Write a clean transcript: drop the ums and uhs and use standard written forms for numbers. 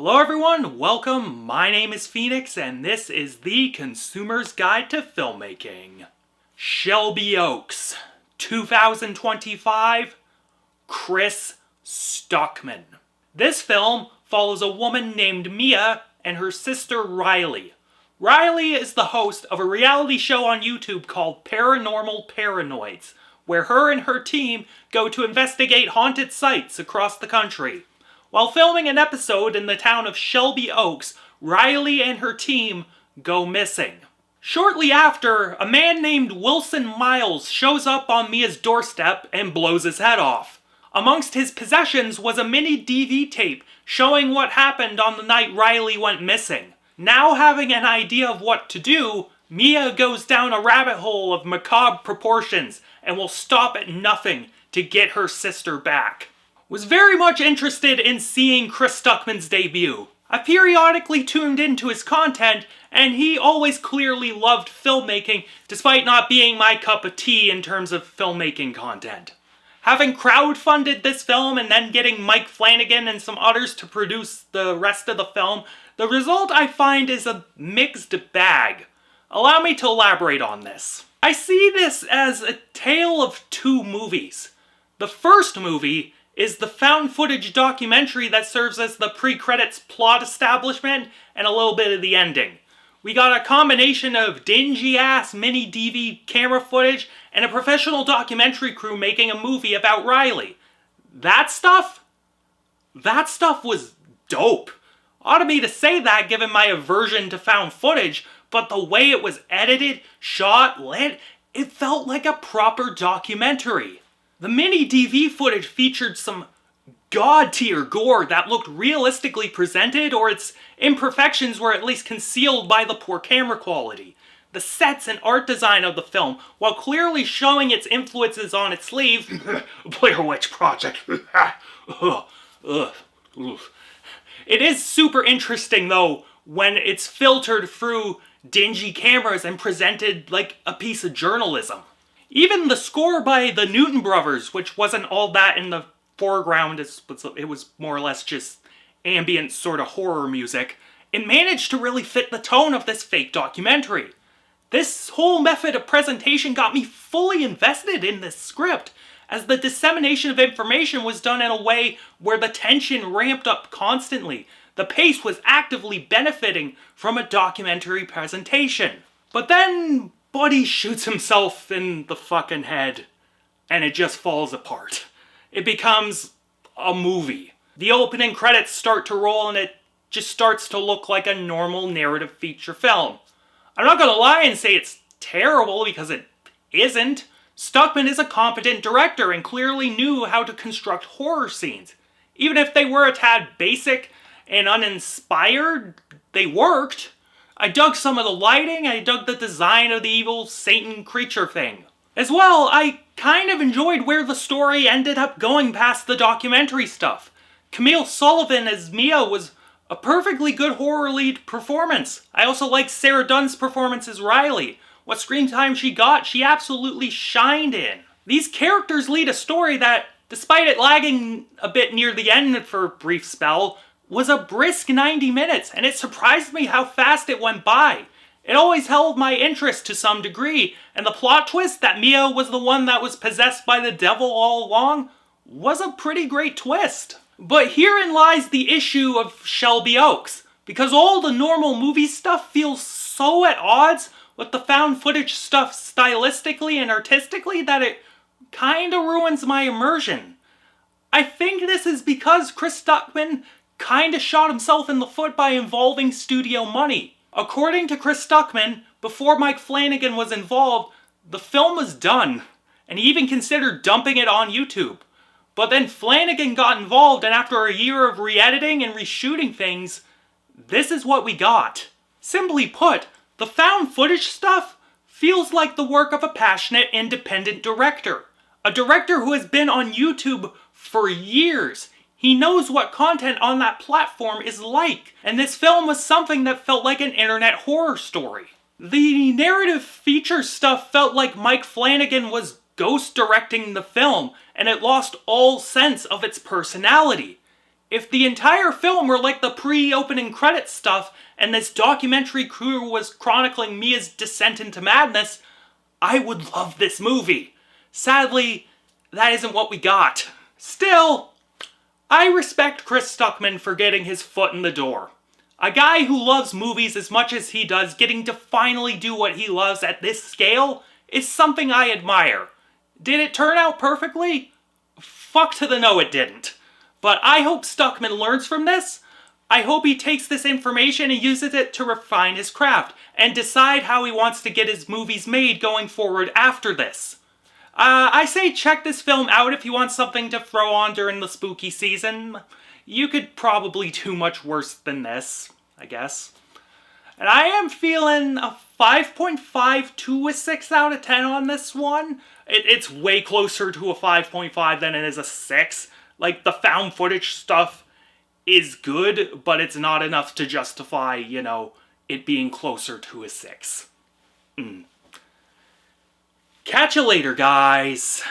Hello everyone, welcome, my name is Phoenix and this is the Consumer's Guide to Filmmaking. Shelby Oaks, 2025, Chris Stuckman. This film follows a woman named Mia and her sister Riley. Riley is the host of a reality show on YouTube called Paranormal Paranoids, where her and her team go to investigate haunted sites across the country. While filming an episode in the town of Shelby Oaks, Riley and her team go missing. Shortly after, a man named Wilson Miles shows up on Mia's doorstep and blows his head off. Amongst his possessions was a mini DV tape showing what happened on the night Riley went missing. Now having an idea of what to do, Mia goes down a rabbit hole of macabre proportions and will stop at nothing to get her sister back. Was very much interested in seeing Chris Stuckman's debut. I periodically tuned into his content, and he always clearly loved filmmaking, despite not being my cup of tea in terms of filmmaking content. Having crowdfunded this film and then getting Mike Flanagan and some others to produce the rest of the film, the result I find is a mixed bag. Allow me to elaborate on this. I see this as a tale of two movies. The first movie is the found footage documentary that serves as the pre-credits plot establishment and a little bit of the ending. We got a combination of dingy-ass mini DV camera footage and a professional documentary crew making a movie about Riley. That stuff was dope. Ought to me to say that given my aversion to found footage, but the way it was edited, shot, lit, it felt like a proper documentary. The mini DV footage featured some god-tier gore that looked realistically presented, or its imperfections were at least concealed by the poor camera quality. The sets and art design of the film, while clearly showing its influences on its sleeve, Blair Witch Project. It is super interesting though when it's filtered through dingy cameras and presented like a piece of journalism. Even the score by the Newton Brothers, which wasn't all that in the foreground, it was more or less just ambient sort of horror music, it managed to really fit the tone of this fake documentary. This whole method of presentation got me fully invested in this script, as the dissemination of information was done in a way where the tension ramped up constantly. The pace was actively benefiting from a documentary presentation. But then Buddy shoots himself in the fucking head, and it just falls apart. It becomes a movie. The opening credits start to roll, and it just starts to look like a normal narrative feature film. I'm not gonna lie and say it's terrible, because it isn't. Stuckman is a competent director and clearly knew how to construct horror scenes. Even if they were a tad basic and uninspired, they worked. I dug some of the lighting, I dug the design of the evil Satan creature thing. As well, I kind of enjoyed where the story ended up going past the documentary stuff. Camille Sullivan as Mia was a perfectly good horror lead performance. I also liked Sarah Dunn's performance as Riley. What screen time she got, she absolutely shined in. These characters lead a story that, despite it lagging a bit near the end for a brief spell, was a brisk 90 minutes, and it surprised me how fast it went by. It always held my interest to some degree, and the plot twist that Mia was the one that was possessed by the devil all along was a pretty great twist. But herein lies the issue of Shelby Oaks, because all the normal movie stuff feels so at odds with the found footage stuff stylistically and artistically that it kinda ruins my immersion. I think this is because Chris Stuckman kinda shot himself in the foot by involving studio money. According to Chris Stuckman, before Mike Flanagan was involved, the film was done, and he even considered dumping it on YouTube. But then Flanagan got involved, and after a year of re-editing and reshooting things, this is what we got. Simply put, the found footage stuff feels like the work of a passionate, independent director. A director who has been on YouTube for years. He knows what content on that platform is like, and this film was something that felt like an internet horror story. The narrative feature stuff felt like Mike Flanagan was ghost directing the film, and it lost all sense of its personality. If the entire film were like the pre-opening credits stuff, and this documentary crew was chronicling Mia's descent into madness, I would love this movie. Sadly, that isn't what we got. Still, I respect Chris Stuckman for getting his foot in the door. A guy who loves movies as much as he does, getting to finally do what he loves at this scale is something I admire. Did it turn out perfectly? Fuck to the no it didn't. But I hope Stuckman learns from this. I hope he takes this information and uses it to refine his craft and decide how he wants to get his movies made going forward after this. I say check this film out if you want something to throw on during the spooky season. You could probably do much worse than this, I guess. And I am feeling a 5.5 to a 6 out of 10 on this one. It's way closer to a 5.5 than it is a 6. Like, the found footage stuff is good, but it's not enough to justify, it being closer to a 6. Catch you later, guys.